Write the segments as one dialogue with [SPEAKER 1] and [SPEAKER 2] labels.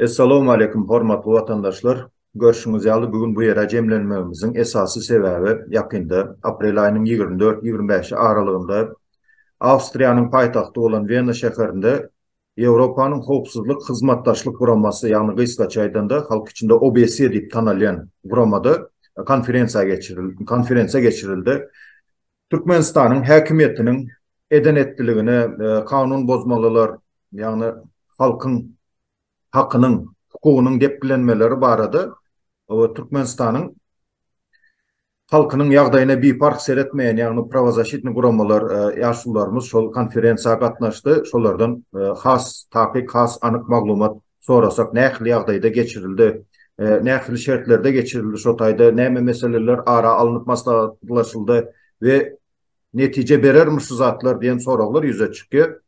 [SPEAKER 1] Assalamu alaikum hormatly vatandaşlar. Görüşüňiz ýaly bugün bu ýere jemlenmegimiziň esasy sebäbi ýakynda aprel aýynyň 24-25 aralygynda Awstriýanyň paýtagty bolan Wien şäherinde Ýewropanyň howpsuzlyk hyzmatdaşlyk guramasy ýagny gysgaça aýdanda halk içinde OBSE diýip tanalýan guramada konferensiýa geçirildi. Türkmenistanyň häkimetiniň eden etdiligine, kanun bozmalylar ýagny halkyň hakynyň, hukugynyň depgilenmeleri barada Türkmenistanyň halkynyň ýagdaýyna bipark seretmeýän ýagny prawozashytny guramalar ýaşlularymyz şol konferensiýaga gatnaşdy. Şolardan has tapik, has anyk maglumat sorasak nähili ýagdaýda geçirildi, nähili şertlerde geçirildi şo taýda, näme meseleler ara alınıp maslahatlaşyldy we netije berermişiz zatlar diýen soraglar ýüze çykýar.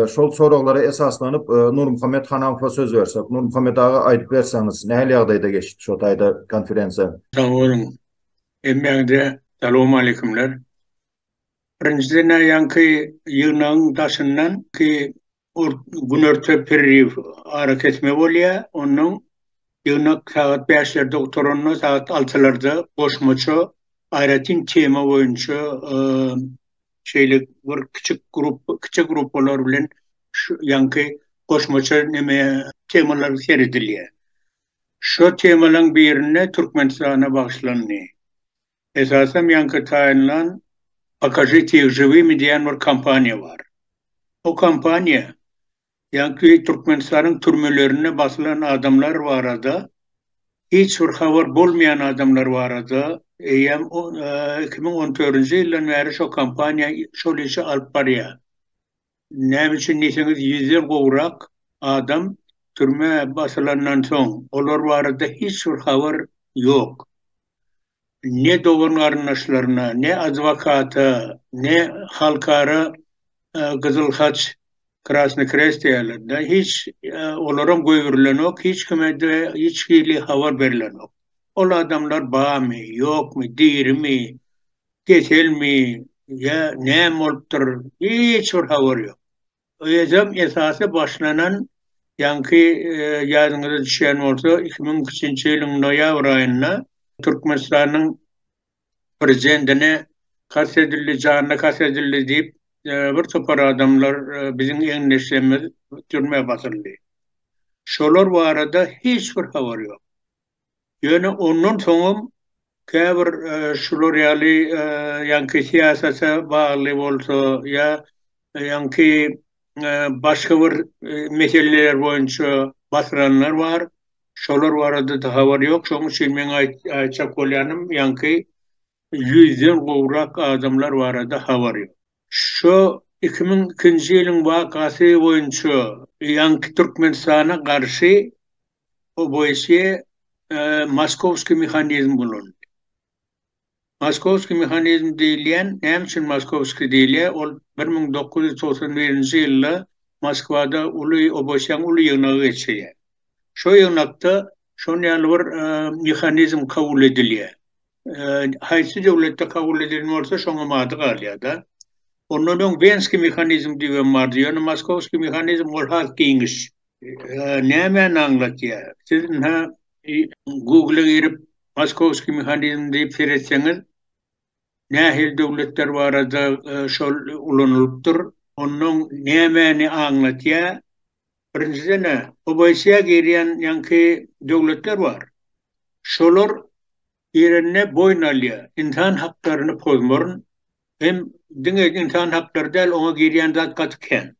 [SPEAKER 1] Şol soraglara esaslanyp Nur Muhammed Hanafowa söz bersek. Nur Muhammed aga aýdyp berseňiz, nähili ýagdaýda geçdi şo taýda konferensiýa?
[SPEAKER 2] Sağ olun. Emmegde selamun aleykümler. Birinciden yankı yığınağın taşından ki günörtü periv hareket etme bolya, onun yığınak saat 5'lerde oturduğunu saat 6'larda boşmaço ayretin tema boyunca şeylik bir küçük gruplar bilen yankı koşmaço neme temalar seyrediliyor. Şu temaların birine Türkmenistan'a bağışlanıyor. Esasen yankı tayinlan Akajı Tevcivi mi diyen bir kampanya var. O kampanya yankı Türkmenistan'ın türmelerine basılan adamlar var arada. Hiç bir haber bulmayan adamlar var arada. 2014 yıldan beri şu kampanya şöyle işe alıp barıya. Ne için nesiniz 100 kovrak adam türme basılandan son. Onlar var arada hiç bir haber yok. Ne doğum arnaşlarına, ne advokata, ne halkara Kızıl Haç, Krasny Krest yerlerinde hiç onların göğürlen yok, hiç kime hiç hili haber verilen yok. O adamlar bağ mı, yok mu, dir mi, geçel mi, ya ne oluptur, hiç bir haber yok. O yüzden esası başlanan yankı yazınıza düşen olsa 2003 yılın noyabr ayında Türkmenistan'ın prezidentine kastedildi, canına kastedildi deyip bir topar adamlar bizim enleşemiz türmeye basıldı. Şolar bu arada hiçbir haber yok. Yani onun sonu kâbir şolar yankı siyasete bağlı olsa ya yankı başka bir meseleler boyunca basılanlar var. Şolar bu arada da haber yok. Şoğun için ben ayçak olyanım yankı 100'den kovrak adamlar var arada haber yok. Şu 2002 yılın vakası boyunca yankı Türkmenistan'a karşı o boyası Moskovski mekanizm bulundu. Moskovski mekanizm deyilen, hem için Moskovski deyilen, o 1991 yılda Moskva'da o boyasyan ulu yığınağı geçiyor. Şu yığınakta şu bir mekanizm kabul ediliyor. Haysi devlette kabul edilmiyorsa şuna madı kalıyor da. Onun Venski mekanizm diye vardı. Yani Moskovski mekanizm ol halk giyiniş. Ne hemen anlatıyor. Siz Google'a girip Moskovski mekanizm deyip seyretseniz nehir devletler var arada şol ulanılıptır. Onun ne hemen anlatıyor. Birincisi ne? Obaysiya giren yankı devletler var. Şolar yerine boyun alıyor. İnsan haklarını bozmurun. Hem insan hakları değil, ona giren zat katıken.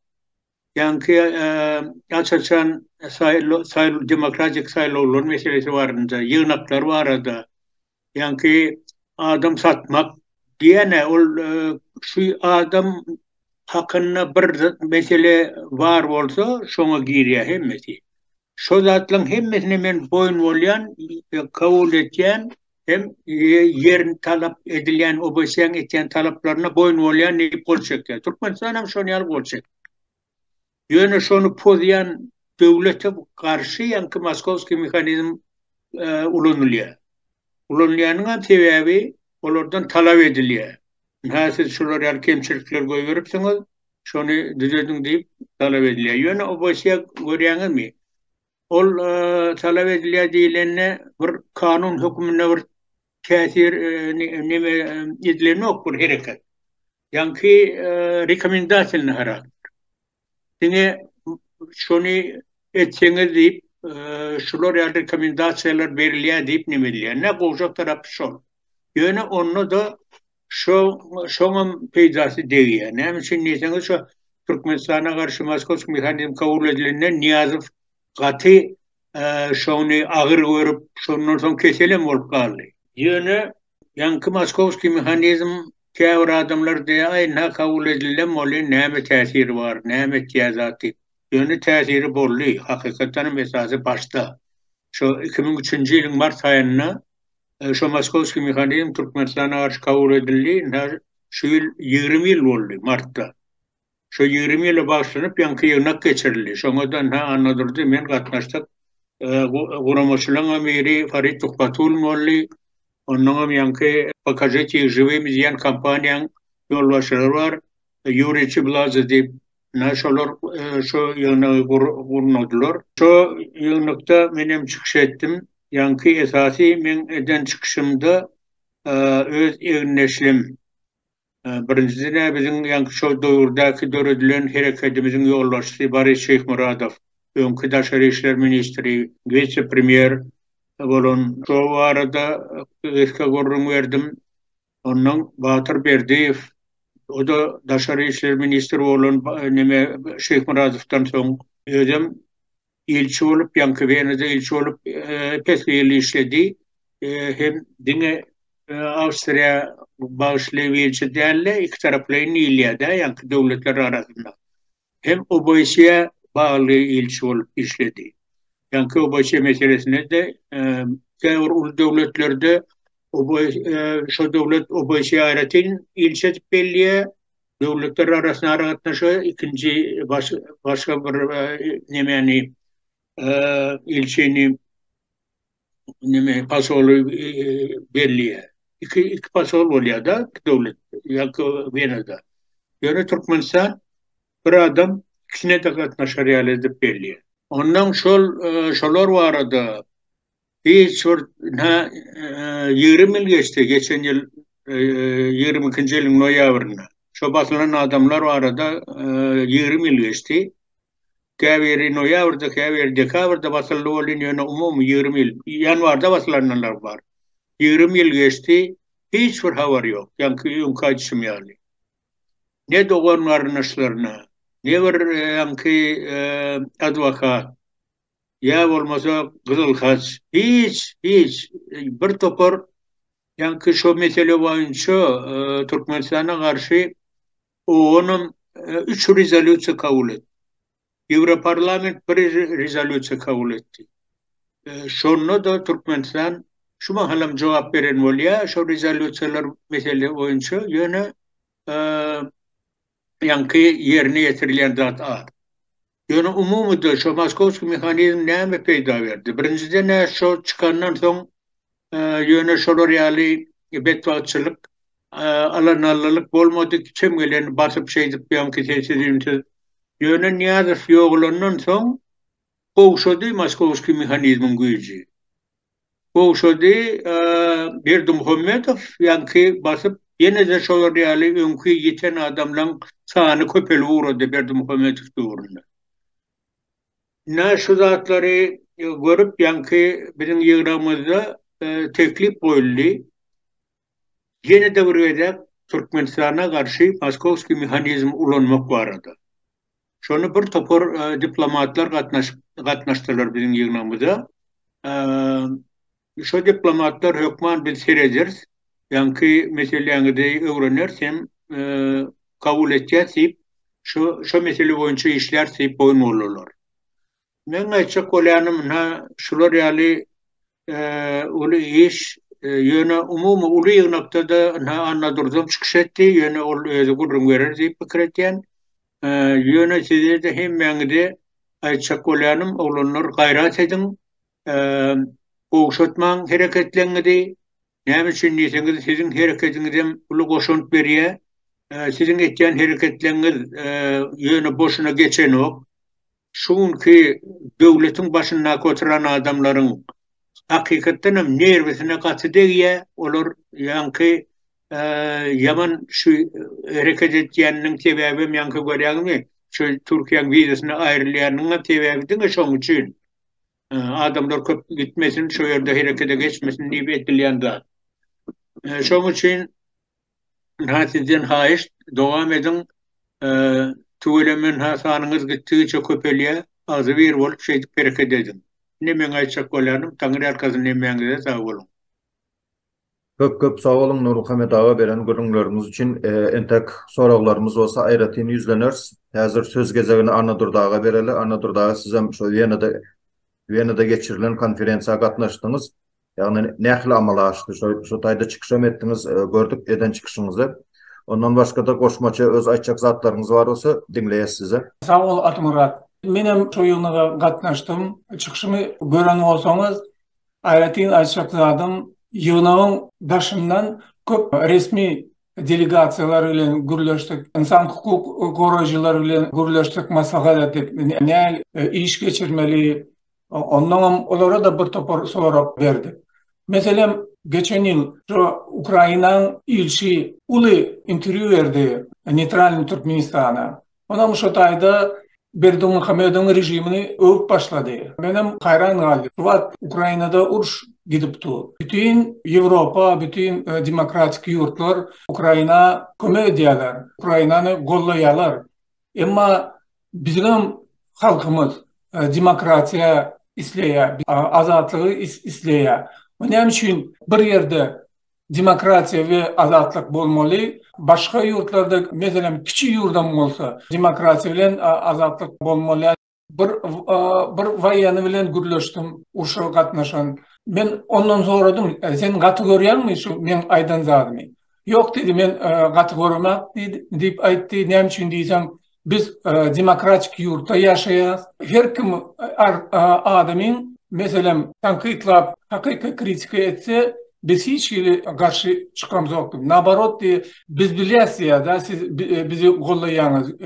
[SPEAKER 2] Yankı açıçan demokratik sayılı meselesi varında, yığınaklar var arada. Yankı adam satmak diyene, şu adam hakkında bir mesele var olsa, şuna giriyor hemmeti. Şu zatların hemmesine men boyun olayan, kabul eden, hem yerin talep edilen, obasyan eten taleplerine boyun olayan neyip olacaklar. Türkmenistan hem şunu yalıp olacak. Yani şunu poziyan devlete karşı yankı Moskovski mekanizm ulanılıyor. Ulanılanın sebebi onlardan talep ediliyor. Siz şuraya kemçilikler koy verirseniz şunu düzeltin deyip talep ediliyor. Yani obasya görüyorsunuz mi? ol talep edilýär bir kanun hükmüne bir täsir nime edileni ok bir hereket. Ýanky rekomendasiýalyny harak. Diňe şonu etseňiz diýip şular ýa rekomendasiýalar berilýär diýip nime edilýär. Ne gowjak tarap şol. Ýöne onu da şoňam peýdasy diýýär. Näme üçin diýseňiz şu Türkmenistana garşy Moskowski mexanizm kabul edilenden Niýazow gaty şonu agyr görüp şondan soň keselen bolup galdy. Ýöne ýanky Moskowski mexanizm käbir adamlar diýär, "Näme kabul edilen bolu, näme täsiri bar, näme etýäzaty." Ýöne täsiri boldy. Hakykatan esasy başda. Şu 2003-nji ýylyň mart aýyna şu Moskowski mexanizm Türkmenistana garşy kabul edildi. Şu ýyl 20 ýyl boldy martda. Şu 20 ýyla başlanyp ýanky ýygnak geçirildi. Şoňadan anladyrdy men gatnaşdyk. Guramaçylaryň biri Farid Tuhfatul boldy. Ondan ýanky pakajeti Живыми diýen kompaniýaň ýolbaşçylary bar. Yuriy Çiblaza diýip naşolar şu ýygnagy gurnadylar. Şu ýygnakda menem çykyş etdim. Ýanky esasy men eden çykyşymda öz egneşlim. Birincisi bizim ýanky şu döwürdäki döredilen hereketimiziň ýolbaşçysy Boris Şeýhmuradow, öňkü daşary işler ministri, vice-premier bolan şu arada eski gorrun verdim. Ondan Batyr Berdiýew, o da daşary işler ministri bolan neme Şeýhmuradowdan soň özüm ilçi bolup ýanky Wenede ilçi bolup pesli işledi. Hem diňe Awstriýa bağışly ilçi dälle iki taraplaryň ýylýada ýanky döwletler arasynda. Hem OBSE bagly ilçi bolup işledi. Ýanky OBSE meselesine de käbir ulu döwletlerde şu döwlet OBSE aýratyn ilçe edip belliýär. Döwletler arasyna gatnaşy ikinji başga bir nemeni ilçeni neme pasolu belliýär. İki pasol bolýar da döwlet ýa-ki Weneda. Ýöne Türkmenistan bir adam ikisine de gatnaşar ýaly belliýär. Ondan şolar barada hiç 20 yıl geçti. Geçen yıl 22-nji ýylyň noýabrynda. Şo basylan adamlar barada 20 yıl geçti. Käbiri noýabrda, käbiri dekabrda basyldy bolan ýöne umumy 20 yıl. Ýanwarda basylananlar bar. 20 yıl geçti. Hiç bir habar ýok. Ýanky ýunkaçym ýaly. Ne dogan arnaşlaryna, ne bir ýanky adwokat, ya bolmasa gyzyl haç, hiç bir topar ýanky şo mesele boýunça Türkmenistana garşy onun 3 rezolýusiýa kabul etdi. Europarlament bir rezolýusiýa kabul etdi. Şonu da Türkmenistan şu mahalam jogap beren bolýar, şo rezolýusiýalar mesele boýunça ýöne ýanky ýerine ýetirilýän zat ar. Ýöne umumyda şu Moskowski mexanizm näme peýda berdi? Birinciden şo çykandan soň ýöne şolar ýaly betwatçylyk, alanallyk bolmady, kim gelen basyp şeýdip ýanky tesirimiz. Ýöne Niýazow ýoglandan soň gowşady Moskowski mexanizmiň güýji. Gowşady Berdimuhammedow ýanky basyp ýene de şolar ýaly öňkü ýeten adamlaryň sany köpelip urady Berdimuhammedow döwründe. Şu zatlary görüp ýanky biziň ýygramyzda teklip goýuldy. Ýene de bir weda Türkmenistana garşy Moskowski mexanizm ulanmak barada. Şonu bir topar diplomatlar gatnaşdylar biziň ýygramyzda. Şu diplomatlar hökman biz serejers, ýanky meseleňizde öwrenersem kabul etjäs diýip şu mesele boýunça işler diýip boýun bolurlar. Men aýtjak bolýanym şular ýaly uly iş ýöne umumy uly ýygnakda da anladyrdym çykyş etdi, ýöne ol özi gurrun berer diýip pikir etýän. Ýöne size de hemmeňizde aýtjak bolýanym oglanlar gaýrat ediň, gowşatmaň hereketleňidi. Näme üçin diýseňiz siziň hereketiňizem uly goşunt berýär. Siziň etýän hereketleňiz ýöne boşuna geçen ok. şunki devletin başına oturan adamların hakikaten hem nervesine katı diye olur yankı yaman şu hareket ettiğinin sebebim yankı görüyor mu? Şu Türkiye'nin vizesine ayrılayanın sebebiydi de şunun için. Adamlar köp gitmesin, şu yerde harekete geçmesin diye bekleyen de. Şunun için sizden hayiş devam edin. Tüvelemin hasanınız gittiğince köpeliğe azı bir olup şeydik hareket edin. Ne men aytsak olarım, Tanrı arkasını ne men sağ olun.
[SPEAKER 1] Köp köp sağ olun Nur Muhammed ağa beren görüngleriniz için entek sorularımız olsa ayratyn yüzleners. Hazır söz gezegini Arnadur dağa bereli. Arnadur dağa sizem şu Viyana'da geçirilen konferansiya gatnaşdınız. Yani nähili amala açtı. Şu tayda çıkışam ettiniz, gördük eden çıkışınızı. Ondan başka da koşmaça öz aytjak zatlarınız var olsa dinleýäs size.
[SPEAKER 3] Sağ ol Atmurat. Menem şu ýygyna gatnaşdym. Çıkışymy gören bolsaňyz, aýratyn aýtjak ýygynyň başyndan köp resmi delegasiýalar bilen gürleşdik. İnsan hukuk goraýjylary bilen gürleşdik, maslahat edip näme iş geçirmeli. Ondan olara da bir topar sorap berdik. Mesela geçen yıl Ukrayna'nın ilçi ulu interview verdi Neytral Türkmenistan'a. Ona şu tayda Berdimuhamedov'un rejimini övüp başladı. Benim hayran kaldım. Ukrayna'da uruş gidipti. Bütün Avrupa, bütün demokratik yurtlar Ukrayna kömek ediyorlar. Ukrayna'nı gollayalar. Ama bizim halkımız demokratiya isleýär, azatlygy isleýär. Onuň üçin bir ýerde demokratiya we azatlyk bolmaly. Başga ýurtlarda, meselem kiçik ýurdam bolsa, demokratiya bilen azatlyk bolmaly. Bir waýany bilen gürleşdim, uşa gatnaşan. Men ondan soradym, sen gaty görýärmi şu men aýdan zadymy? Ýok dedi, men gaty görmek diýip aýtdy. Näme üçin diýsem, biz demokratik yurtta yaşayız. Her kim adamın mesela tanqidlap, hakiki kritika etse biz hiç karşı çıkamız yok. Nabarot biz biliyoruz ya da siz bizi gollayanız.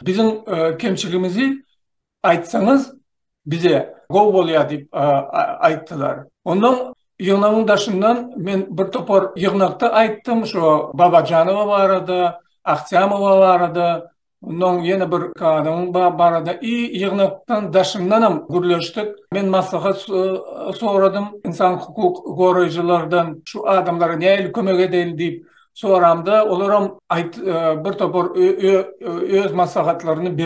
[SPEAKER 3] Bizim kemçiliğimizi aytsanız bize gol bolya dip ayttılar. Ondan yığınağın daşından ben bir topar yığınakta ayttım. Şu Babacanova barada, Akçamova barada. Ondan yine bir kadın barada yığınaktan daşındanam gürleştik. Ben maslahat soradım. İnsan hukuk goraýjylardan şu adamlara näme kömek edeli diýip soramda. Olaram bir topar öz maslahatlaryny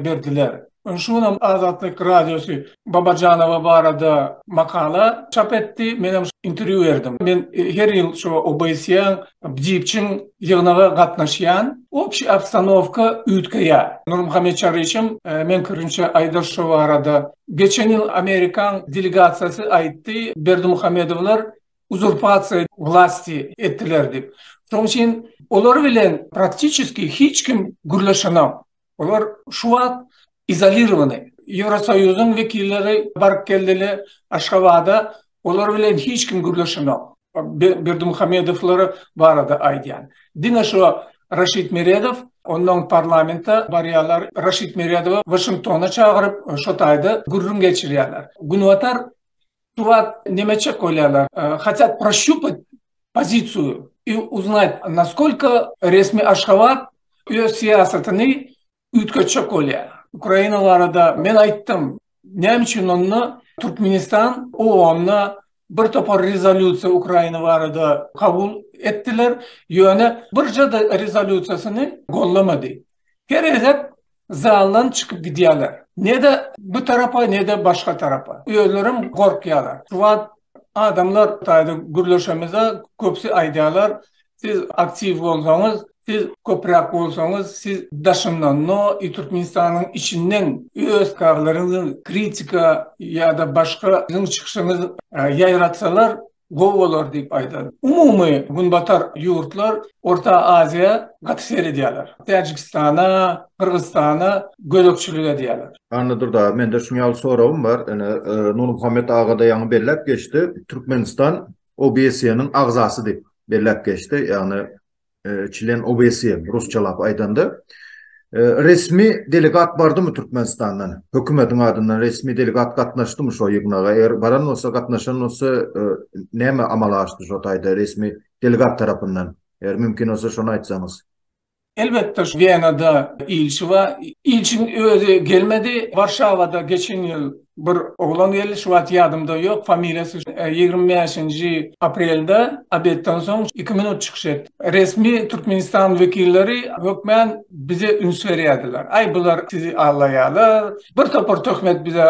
[SPEAKER 3] berdiler. Şunam Azatlyk radiosu Babacanova barada makala çap etdi. Menem interview verdim. Ben her yıl şu OBS'ň bdipçin ýygyna gatnaşýan общий обстановка ütkeýär. Nur Muhammed Çarýşym men kirинче Aydaşow barada geçen yıl Amerikan delegasiýasy aýtdy, Berdimuhamedowlar uzurpasiya vlasti etdiler dip. Şoň üçin olar bilen praktiçiski hiç kim gürleşenam. Olar şu wagt izolirованный. Евросоюздун векилleri barıp geldiler Aşgabatda. Olar bilen hiç kim gürleşenam. Berdimuhamedowlar barada aýdýan. Dine şu Raşid Meredov, ondan parlamenta barýarlar. Raşid Meredowy Washingtona çağırıp şu taýda gürrün geçirýärler. Günwatar Туат немече колялар, хотят прощупать позицию и узнать, насколько resmi Aşgabat öz siyasetini ütköçe kolya. Ukraynalarda men aytdım, näme üçin onu Türkmenistan OON'na bir topar rezolüsiýa Ukrayna barada kabul ettiler. Ýöne birje de rezolüsiýasyny gollamady. Kerezep zaldan çıkıp gidiyorlar. Ne de bu tarafa ne de başka tarafa. Özlerim korkuyorlar. Şu adamlar tayda gürleşemize köpsi aydiyorlar. Siz aktif olsanız, siz köprek olsanız, siz daşından no Türkmenistan'ın içinden öz kararlarını kritika ya da başka sizin çıkışınız yayratsalar govolar deyip aytadi. Umumy günbatar yurtlar Orta Aziya gaty ediyorlar. Tajikistana, Kırgızstana gözökçülük ediyorlar.
[SPEAKER 1] Anladır da mende şuňal sorawym bar. Nur Muhammed ağa da ýaňy belläp geçdi. Türkmenistan OBS'nin agzasy diýip belläp geçdi. Yani Çilen OBS Rusçalap aýdandy. Resmi delegat bardı mı Türkmenistan'dan? Hökümetin adından resmi delegat katnaştı mı şo yığınaga? Eğer baran olsa, katnaşan olsa näme amala açtı şo taýda resmi delegat tarapyndan? Eğer mümkin olsa şonu aýtsaňyz.
[SPEAKER 3] Elbette Viyana'da ilçi var. İlçinin özü gelmedi. Varşava'da geçen yıl bir oğlan geldi. Şu an yadımda yok. Familyası 25. Aprel'de abetten soň 2 minut çıkış etti. Resmi Türkmenistan vekilleri hükmen bize üns verýärdiler. Ay bular sizi ağlaýarlar. Bir topar töhmet bize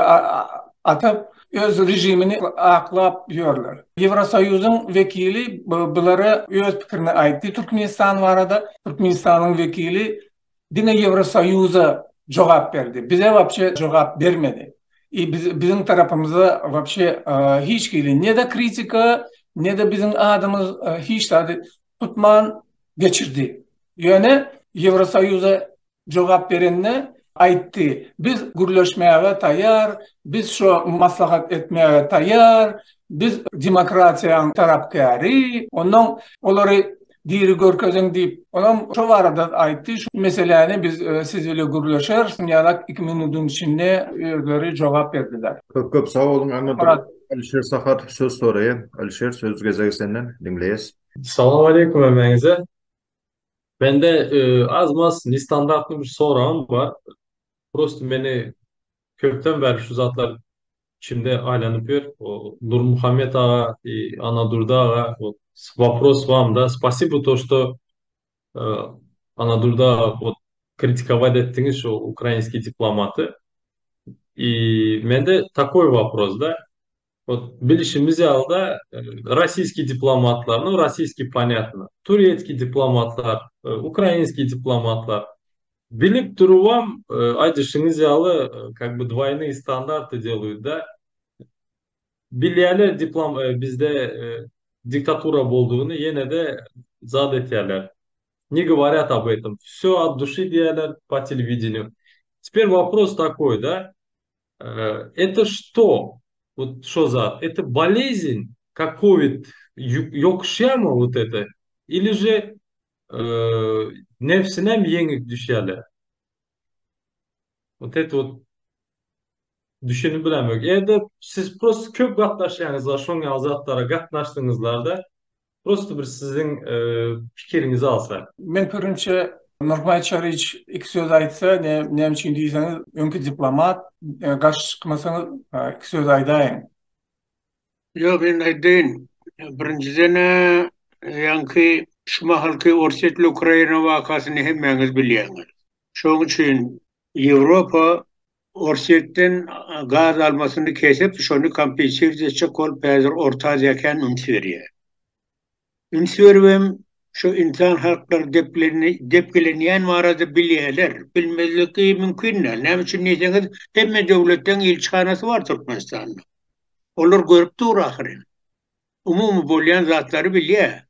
[SPEAKER 3] atıp öz rejimini aklap diyorlar. Evrosoyuzun vekili bulara öz fikrini aytdı. Türkmenistan varada Türkmenistan'ın vekili dine Evrosoyuz'a cevap verdi. Bize vapşe cevap vermedi. Bizim tarafımıza vapşe hiç gelin. Ne de kritika ne de bizim adımız hiç tadı tutman geçirdi. Yani Evrosoyuz'a cevap verenle aytdı. Biz gürleşmeye tayar, biz şu maslahat etmeye tayar, biz demokrasiyanın tarafkari, onun olary diri görkezin deyip, onun şu arada aytdı, şu meseleni biz siz ile gürleşer, yanak 2 minutun içinde özleri cevap verdiler.
[SPEAKER 1] Köp sağ olun. Alişer Sahatov söz soraýa. Alişer söz gezegi senden dinleýäs.
[SPEAKER 4] Assalamu alaikum emeğinize. Bende az standartlı bir sorum var. Prosto beni kökten beri şu zatlar içimde aylanıp yor. Nur Muhammed ağa, Anadur'da ağa, вопрос вам, да. Спасибо то, что Anadur'da критиковать ettiniz şu украинские дипломаты. И менде такой вопрос, да. Bilişimiz yalda российские дипломатлар, ну, российский понятно, турецкий дипломатлар, украинский дипломатлар. Билип турувам, айтышыңыз ялы, как бы двойные стандарты делают, да. Билýärler bizde диктатура bolduğunu yine de zad etýärler. Не говорят об этом. Все от души диалер по телевидению. Теперь вопрос такой, да? Это что? Вот что за? Это болезнь, как ковид, yokşama вот это? Или же nefsine mi yenik düşerler? Вот это вот düşünüp bilemök. Eğer de siz prosto köp gatnaşýaňyzlar, şoňa azatlara gatnaşdyňyzlar da prosto bir sizin pikirinizi alsa.
[SPEAKER 3] Men görünçe Nurmay Çariç iki söz aytsa, ne için diýseniz, öňkü diplomat, gaş çıkmasaňyz iki söz aýdaýyn.
[SPEAKER 2] Yo, ben aýdyn. Birinciden ýanky şuma halky Orsetli Ukraina wakasyny hemmeňiz bilýäňiz. Şoň üçin Ýewropa Orsetden gaz almasını kesip şonu kompensiýetjek bolup häzir Orta Aziýaken üns berýär. Üns berwem şu insan halklar depkilenýän barada bilýärler. Bilmezligi mümkin. Näme üçin diýseniz, hemme döwletden elçihanasy bar Türkmenistanda. Olar görüp dur ahyry. Umumy bolýan zatları bilýär.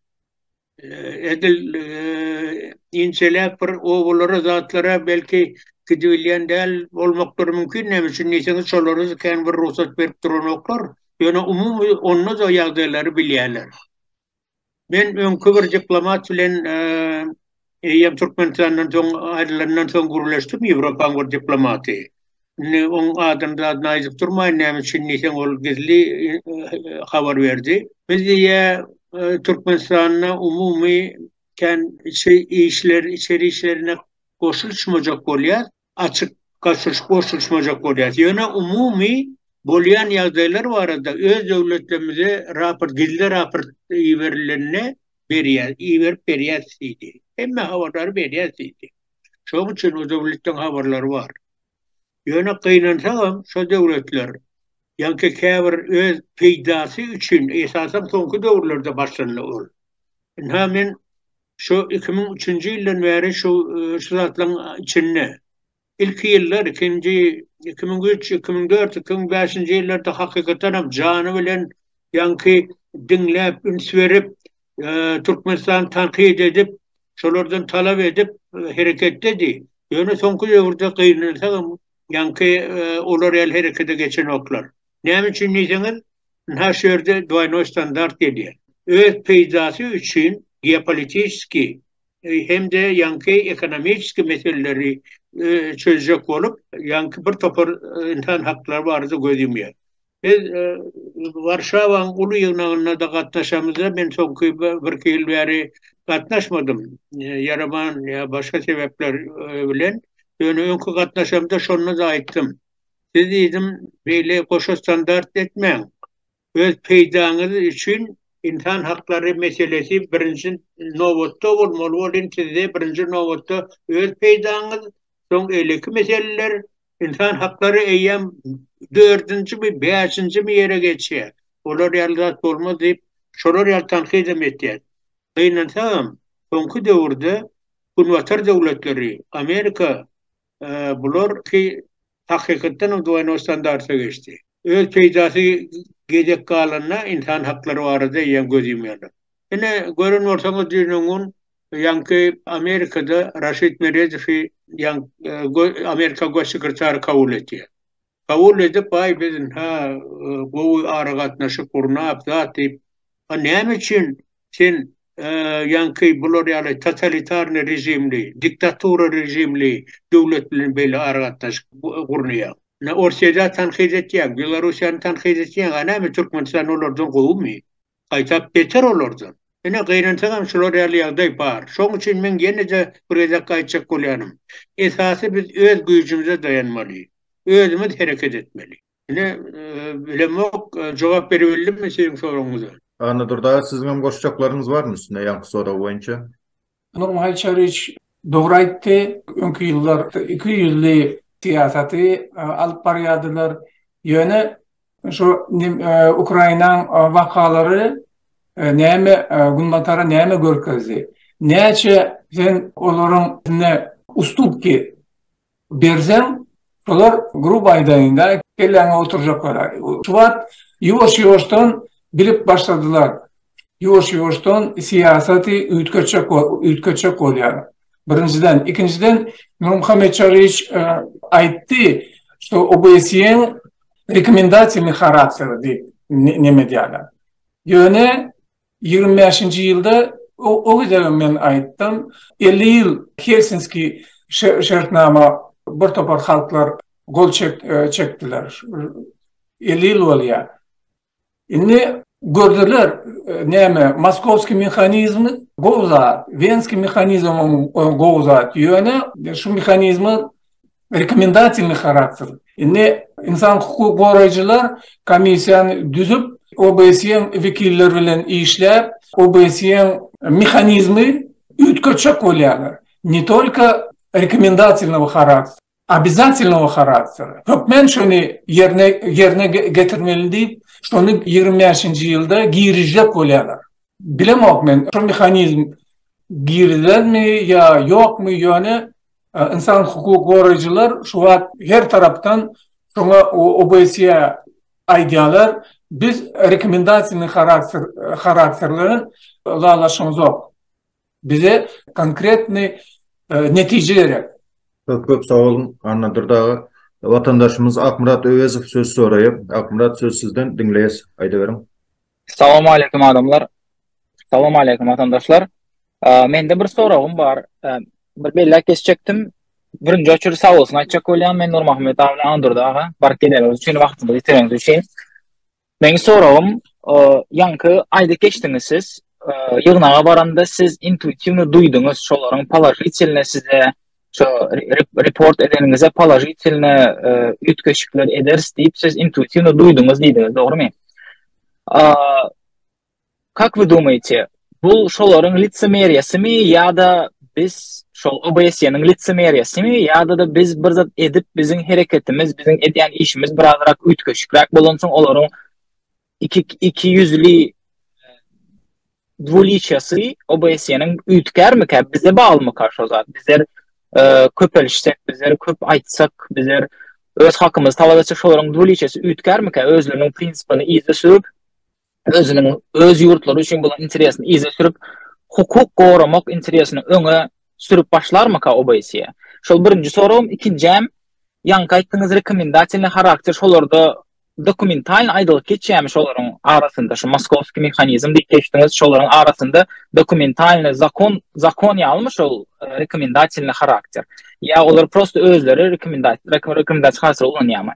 [SPEAKER 2] Edil inçeläp bir owalara zatlara belki gidilýän del bolmaklary mümkin. Näme üçin diýseniz, şolary kän bir ruhsat berip duranoklar, ýöne umumy onda da ýagdaýlary bilýärler. Ben öňkü bir diplomat bilen Türkmenistandan soň aýrylandan soň gürleşdim, Ýewropaň bir diplomaty. Oň adamda aýdyp durmaýyn, näme üçin diýsen ol gizli habar berdi. Biz Türkmenistanyň umumy içeri işlerine goşulmajak bolýar, açyk goşulmajak bolýar. Ýöne umumy bolýan ýagdaýlar barada öz döwletlerimize gizli raport iýerilerine berýärdi. Hemme habarlary berýärdi. Şoň üçin o döwletden habarlary bar. Ýöne gynansaňam şo döwletler ýanky käbir öz peýdasy üçin esasen soňky döwürlerde başlanýar ol. Men şu 2003-nji ýyldan beri şu zatlaryň içinde ilki ýyllar 2003, 2004, 2005-nji ýyllarda hakykatan jany bilen ýanky dinläp, üns berip, Türkmenistan tanqid edip, şolardan talap edip hereketdedi. Ýöne soňky döwürde gynansaňam ýanky olar el herekete geçen oklar. Näme üçin diýseniz, her şerde dwaynoy standart edýär. Öz peýdasy üçin geopolitiski hem de yankı ekonomik meseleleri çözecek olup yankı bir topar insan hakları vardı gözümüyor. Biz Varşava'nın ulu yığınağına da katlaşamızda ben son bir yıl beri katlaşmadım. Yaraman ya başka sebepler bilen. Yani önkü katlaşamda şunu da aittim. Siz dedim böyle koşu standart etmeyin. Öz peydanız için insan hakları meselesi birinci novotta olmalı. Olun size birinci novotta öz peydanız son eleki meseleler insan hakları eyyem dördüncü mi beşinci mi yere geçiyor. Olar yalda olmaz deyip şolar yal tankid etmektedir. Kıynansam sonku devirde kunvatar devletleri Amerika bular ki hakikaten o duayno standarta geçti. Öz peydası gedek kalanına insan hakları vardı yan gözümüyorlar. Yine görün ortamı dününün yankı Amerika'da Raşid Merezfi Amerika Göç Sekreteri kabul etti. Kabul edip ay bizim bu aragatnaşı kurnap zatip ne için sen yankı buloryalı totalitarne rejimli, diktatura rejimli devletlerin böyle aragatnaşı kurnuyor. Ne Orsya'da tankid ettiyen, Belarusya'nı tankid ettiyen, anami Türkmenistan olurdan kovulmuyor. Kaytap beter olurdan. Yine gayrantıgam şular yağday par. Şoň için men gene de buraya kaytacak kolyanım. Esası biz öz gücümüze dayanmalıyız. Özümüz hareket etmeli. Yine bilemok cevap verebildim mi senin sorunuza?
[SPEAKER 1] Anladır da sizin koşacaklarınız var mı üstüne yankı soru boyunca?
[SPEAKER 3] Normal Çariç doğru aytdı. Önkü yıllar 200'lü siyaseti alıp baryadılar. Yöne şu Ukrayna vakaları näme günbatara näme görkezdi. Näçe sen olaryň ne ustupki bersen, olar grup aýdanda kelläňe oturjaklar. Şuwat ýoş-ýoşdan bilip başladylar. Ýoş-ýoşdan siyaseti ütköçek bolýar. Birinciden, ikinciden Muhammed Çariç aýtdy, что OBSE'nin rekomendasiýny charakteri diýip näme diýerler. Ýöne 25. yılda o güzel men aýtdym. 50 yıl Helsinki şartnama bir topar halklar gol çektiler. 50 yıl bolýar. Indi gördüler näme Moskovski mexanizmi gowzat, Venski mexanizmi gowzat. Ýöne şu mexanizmi rekomendasyýny charakter. Indi insan hukuk goraýjylar komissiýany düzüp OBSE'nin vekiller bilen işlep, OBSE'nin mexanizmi ütköçek bolýar. Не только рекомендательного характера, обязательного характера. Hükmen şunu yerine getirmeli deyip, şunu 25. yılda girecek bolýarlar. Bilemok men, şu mexanizm giriler mi ya yok mu ýöne insan hukuk goraýjylar şu wagt her tarapdan şoňa OBSE aýdýarlar. Biz rekomendasiýny charakterlerini laşymyz yok. Bize konkretny netije gerek.
[SPEAKER 1] Köp sağ olun. Anladır da vatandaşımız Akmurat Övezov söz soraýar. Akmurat söz sizden dinleýäs. Aýda berin.
[SPEAKER 5] Assalamu aleykum adamlar. Assalamu aleykum vatandaşlar. Mende bir soragym bar. Bir bella kesecektim. Birinci öçür sağ olsun. Aýtjak bolýan men Nur Mahmet abi andırdaga bar keler üçin wagtymyzy ýetirýän üçin. Men soragym yankı aýda geçdiňiz siz. Yığınağa baranda siz intuitivni duýduňuz şolaryň polajitivne size şu report edeniňize polajitivne ütköçükler ederiz diýip siz intuitivni duýduňuz diýdiňiz, dogrymy? Как вы думаете, бул şolaryň лицемериясy ya da biz şol OBSE'nin лицемериясy ya da biz bir zat edip biziň hereketimiz, biziň edýän işimiz birazrak ütköçükräk bolansyň olaryň iki yüzli dwuliçyasy OBSE'nin ütkermike bize bağlı karşı zat. Bizler köpelişsek, bizler köp aýtsak, bizler öz hakymyzy talap etsek şolaryň dwuliçyasy ütkermike özleriniň prinsipiini iýde sürüp, özüniň öz ýurtlary üçin bolan interesini iýde sürüp, hukuk goramak interesini öňe sürüp başlarmyka OBSE? Şol birinji soragym, ikinjem, ýanky aýtdyňyz rekomendasiýny charakter şolarda dokumental aydılık geçýämiş olaryň arasynda şu Moskovski mexanizm diýip geçdiňiz şolaryň arasynda dokumentalny zakon ýalmy şol rekomendasiýny charakter. Ya olar prosto özleri rekomendasiýa hasy ulanýarmy.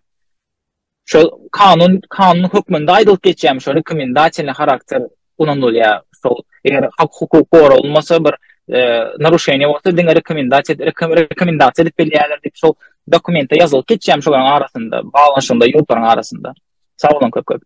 [SPEAKER 5] Şol kanun hukmunda aydılık geçýämiş şol rekomendasiýny charakter ulanylýar. Şol eger hak hukuk olmasa bir naruşenie bolsa diňe rekomendasiýa edip belýärler diýip şol dokumenta yazılıp geçýämiş şolaryň arasynda, bağlanşynda, ýurtlaryň arasynda. Sağ olun köp.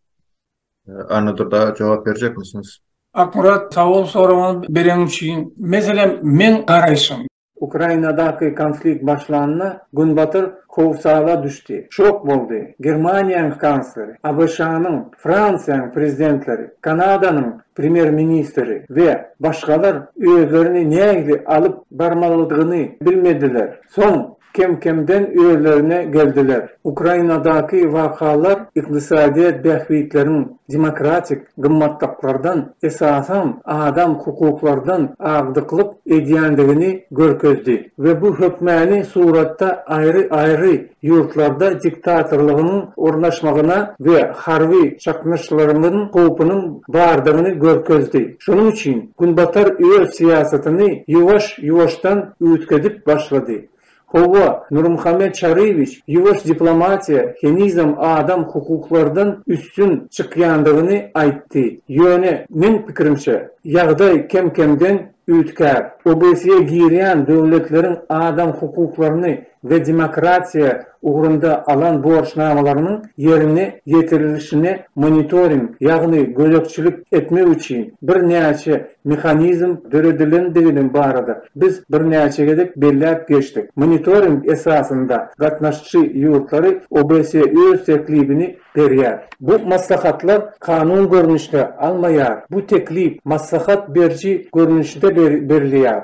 [SPEAKER 1] Anladır da cevap verecek misiniz?
[SPEAKER 3] Akkurat savol soragyny berem üçin, meselem men garaýşym. Ukrainadaki konflikt başlanana Günbatır kovsala düştü. Şok boldu. Germaniýanyň kansleri, ABŞ'nyň, Fransiýanyň prezidentleri, Kanadanyň premier ministri ve başgalar öýlerini nägili alıp barmalydygyny bilmediler. Soň kemden öýlerine geldiler. Ukrainadaki wakalar iktisadiyet behbitlerinin demokratik gymmatdaklardan esasan adam hukuklardan agdyklyk edýändigini görkezdi ve bu hökmäni suratda ayrı yurtlarda diktatorluğunun ornaşmagyna ve harbi çakmışlarının howpynyň bardygyny görkezdi. Şonuň üçin Günbatar öz siýasatyny ýuwaş-ýuwaşdan üýtgedip başlady. Hova Nurmuhammed Çarıyeviç ýuwaş diplomatiya henizem adam hukuklardan üstün çykýandygyny aýtdy. Ýöne men pikirimçe ýagdaý kemden üýtkär. OBS'ye girýän döwletleriň adam hukuklaryny ve demokratiya uğrunda alan borçnamalarynyň yerini yetirilişini monitoring, ýagny gözekçilik etmek üçin bir näçe mexanizm döredilendigini barada biz bir näçe gedip belläp geçdik. Monitoring esasında gatnaşçy ýurtlary OBS öz teklibini berýär. Bu maslahatlar kanun görnüşde almaýar. Bu teklip maslahat berji görnüşde berilýär.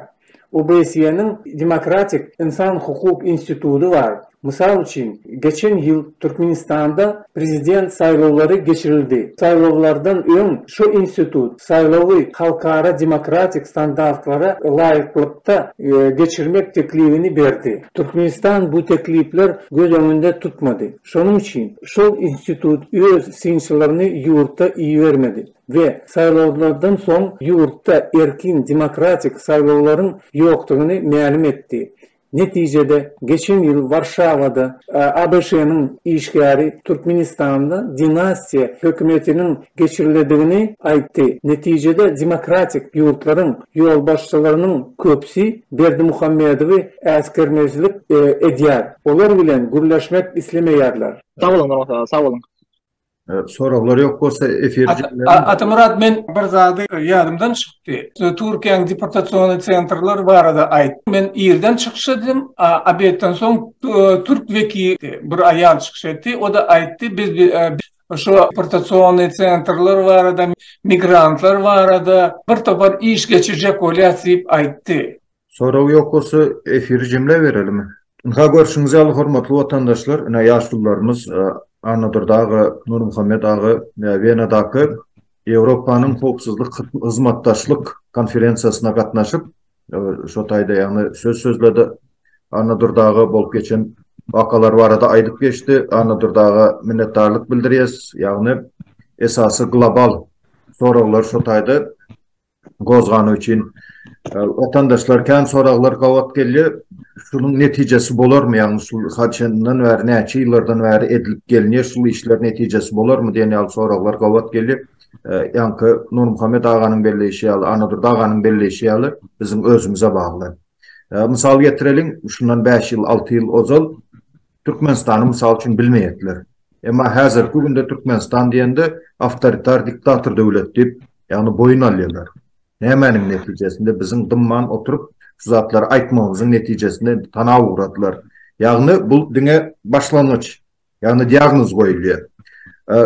[SPEAKER 3] OBS'nin Demokratik İnsan Hukuk İnstitutu var. Misal için geçen yıl Türkmenistan'da prezident saylovları geçirildi. Saylovlardan ön şu institut saylovu halkara demokratik standartlara layıklıkta geçirmek teklifini verdi. Türkmenistan bu teklifler göz önünde tutmadı. Şunun için şu institut öz sinçlerini yurtta iyi vermedi. Ve saylovlardan son yurtta erkin demokratik saylovların yoktuğunu ma'lum etti. Neticede geçen yıl Varşava'da ABŞ'nın işgari Türkmenistan'da dinastiya hükümetinin geçirildiğini aýtdy. Neticede demokratik yurtların yol başçılarının köpsi Berdimuhammedowy askermezlik edýär. Olar bilen gürleşmek islemeýärler.
[SPEAKER 5] Sağ olun.
[SPEAKER 1] Soralar yok bolsa efirci.
[SPEAKER 3] Atamurat men bir zady ýadymdan çykdy. Türkiýanyň deportasiýony centrlary barada aýt. Men ýerden çykyş eddim. Abetden soň Türk vekili bir aýal çykyş etdi. O da aýtdy biz şu deportasiýony centrlary barada migrantlar barada bir topar iş geçirjek bolýar diýip aýtdy.
[SPEAKER 1] Soraw yok bolsa efir jemle berelim. Ha görüşüňize ýaly hormatly watandaşlar, ýaşlylarymyz Anadırdağı Nurmuhammed ağı Venadaky Ewropanyň howpsuzlyk hyzmatdaşlyk konferensiýasyna gatnaşyp şo taýda ýagny sözledi. Anadırdağı bolup geçen wakalar barada aýdyp geçdi. Anadırdağı minnetdarlyk bildirýäs. Ýagny esasy global sorawlar şo taýda gozgany üçin vatandaşlar kän sorawlar gawat gelýär. Şunun neticesi bolarmy? Ýagny şu haçyndan bäri näçe ýyllardan bäri edilip gelýär, şu işler neticesi bolarmy diýen ýaly sorawlar gawat gelýär. Ýa-ni Nurmuhammed aganyň belleşi ýaly, Anadolu aganyň belleşi ýaly biziň özümize bagly. Misal getirelim, şundan 5 ýyl, 6 ýyl ozal Türkmenistany misal üçin bilmeýetler. Emma häzirki günde Türkmenistan diýende awtoritar diktator döwlet diýip, ýagny boyun alýarlar. Nämäniň netijesinde biziň dymman oturup şu zatları aýtmamyzyň netijesinde tanaw uradylar. Ýagny bu diňe başlanyç, ýagny diagnoz goýulýar.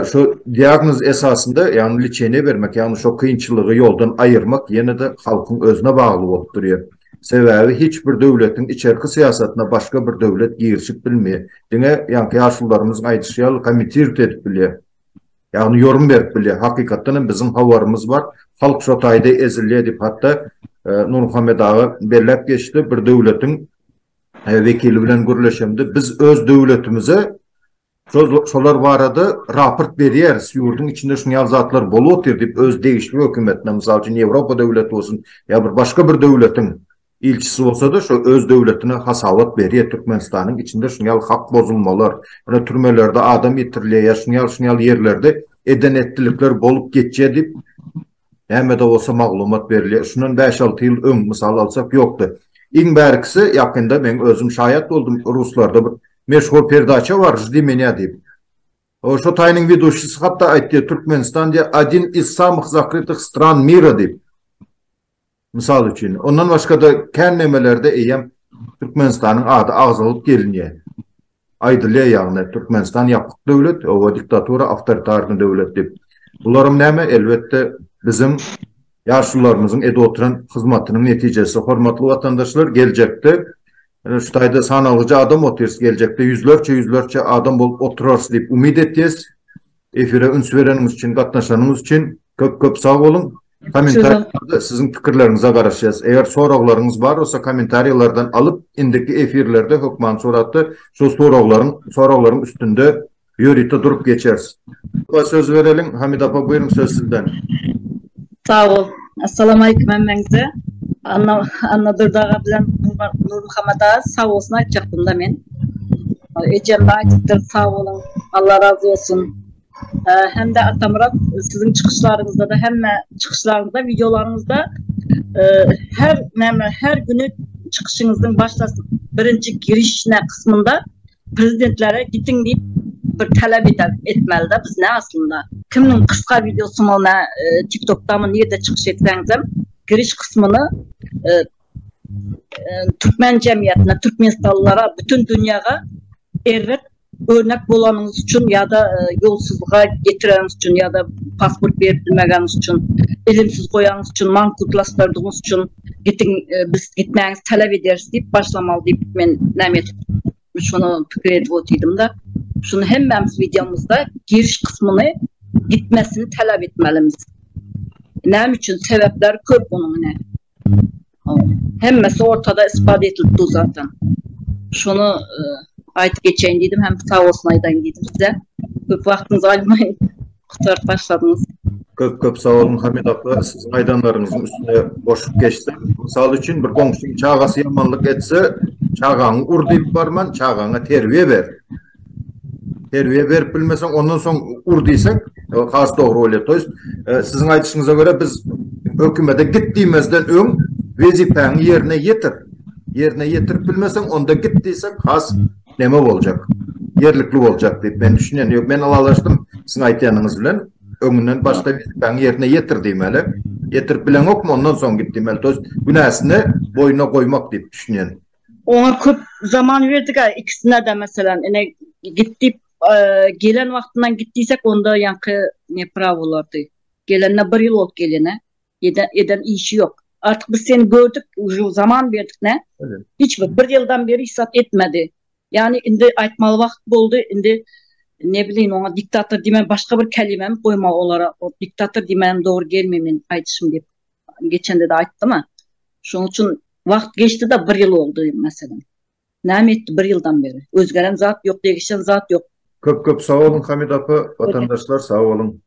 [SPEAKER 1] Şu diagnoz esasında ýagny liçene bermek, ýagny şu kynçylygy ýoldan aýyrmak ýene de halkyň özüne bagly bolup durýar. Sebebi hiç bir döwletiň içerki siýasatyna başga bir döwlet girişip bilmeýär. Diňe ýa-ni ýaşlylarymyzyň aýdýşy komitet edip bilýär. Ýagny yorum berip bilýär. Hakykatdan biziň habarymyz bar. Halk şo taýda ezilýär diýip hatda Nurmuhammed ağa belläp geçdi. Bir döwletiň vekili bilen gürleşemdi. Biz öz döwletimize Şolar barada raport berýär. Ýurdun içinde şuňal zatlar bolýar diýip öz degişli hökümetine, mysal üçin Ýewropa döwleti bolsun, ýa bir başga bir döwletiň ilçisi bolsa da şu öz döwletine hasawat berýär. Türkmenistanyň içinde şuňal hak bozulmalar, ýa türmelerde adam ýetirilýär, şuňal ýerlerde edenetlilikler bolup geçýär diýip näme de bolsa maglumat berilýär. Şundan 5-6 ýyl öň mysal alsak ýokdy. Iň bärkisi ýakynda men özüm şaýat boldum. Ruslarda bir meşhur perdaça var, jdi меня diýip. O şu taýnyň ведущийsi hatda aýtdy, Türkmenistan diýe один из самых закрытых стран мира diýip. Misal üçin, ondan başga da kän nemelerde eýem Türkmenistanyň ady agzalyp gelinýär. Aýdylýar ýagny Türkmenistan ýapyk döwlet, o diktatura, awtoritar döwlet diýip. Bularyň näme? Elbetde bizim ýaşlarymyzyň ede oturan hyzmatynyň netijesi. Hormatly watandaşlar, geljekde şu taýda sanalyjy adam oturýar, geljekde yüzlerçe adam bolup oturýar diýip umid etýäs. Efire üns bereniňiz üçin, gatnaşanyňyz üçin köp sag bolun. Kommentarlarda sizin pikirlerinize garaşýas. Eger soraglaryňyz bar bolsa kommentariýlardan alıp indiki efirlerde hökman soratdy. Şu soraglaryň üstünde ýörite durup geçeriz. Söz verelim. Hamid apa, buyurun, söz sizden.
[SPEAKER 6] Sağ ol. Assalamu alaikum emmengze. Anna Durdağa bilen Nur Muhammad'a sağ olsun açacaktım da men. Ecem'de açıktır, sağ olun. Allah razı olsun. Hem de Atamurat, sizin çıkışlarınızda da hem çıkışlarınızda, videolarınızda her günü çıkışınızın başlasın. Birinci girişine kısmında prezidentlere gidin deyip bir talep etmeli de biz ne aslında. Kimnin kısa videosunu TikTok'ta mı nerede çıkış etseniz giriş kısmını Türkmen cemiyetine, Türkmenistanlılara, bütün dünyaya örnek bolanınız için ya da yolsuzluğa getireniz için ya da pasport verilmegeniz için, elimsiz koyanınız için, mankutlaştırdığınız için biz gitmeniz talep ederiz deyip başlamalı deyip ben nämet şunu fikir edip otydum da şunu hemmemiz videomuzda giriş kısmını gitmesini talep etmelimiz. Näme üçin sebepler köp onun ne? Hemmesi ortada ispat edildi zaten. Şunu ayet geçeyim dedim, hem sağ olsun aydan dedim size. Köp vaktinizi almayın. Kurtarıp başladınız.
[SPEAKER 1] Köp sağ olun Hamid apa, sizin aydanlarınızın üstüne boşluk geçti. Misal üçün bir goňşuň çağası yamanlık etse, çağaňy ur diýip barman, çağaňa terbiye ber. Terbiye berip bilmesen, ondan soň ur diýsek, has dogry bolýar. Sizin aýdyşyňyza göre biz hökümete git diýmezden öň wezipäňi ýerine ýetir. Ýerine ýetirip bilmesen, onda git diýsek, has neme boljak? Yerlikli boljak diýip ben düşünýän. Ýok, men alalaşdym sizin aýtýanyňyz bilen. Öňünden başga wezipäňi ýerine ýetir diýmeli. Ýetirip bilen okmy, ondan soň git diýmeli. Günäsini boyuna goýmak diýip düşünýän.
[SPEAKER 6] Ona köp zaman verdik ikisine de mesela. Gitip gelen vaktinden gittiysek onda yankı ne prav olardı. Gelenine bir yıl oldu gelene. Eden işi yok. Artık biz seni gördük, zaman verdik ne? Evet. Bir yıldan beri isat etmedi. Yani indi aytmalı vakt oldu, indi ne bileyim ona diktatör diýmem başka bir kelimem koyma olarak o diktatör diýmem doğru gelmemin aytışım deyip geçende de ayttım ama şunun için vakt geçti de bir yıl oldu mesela. Näme etdi bir yıldan beri? Özgeren zat yok, değişen zat yok.
[SPEAKER 1] Köp sağ olun Hamid apa, vatandaşlar sağ olun.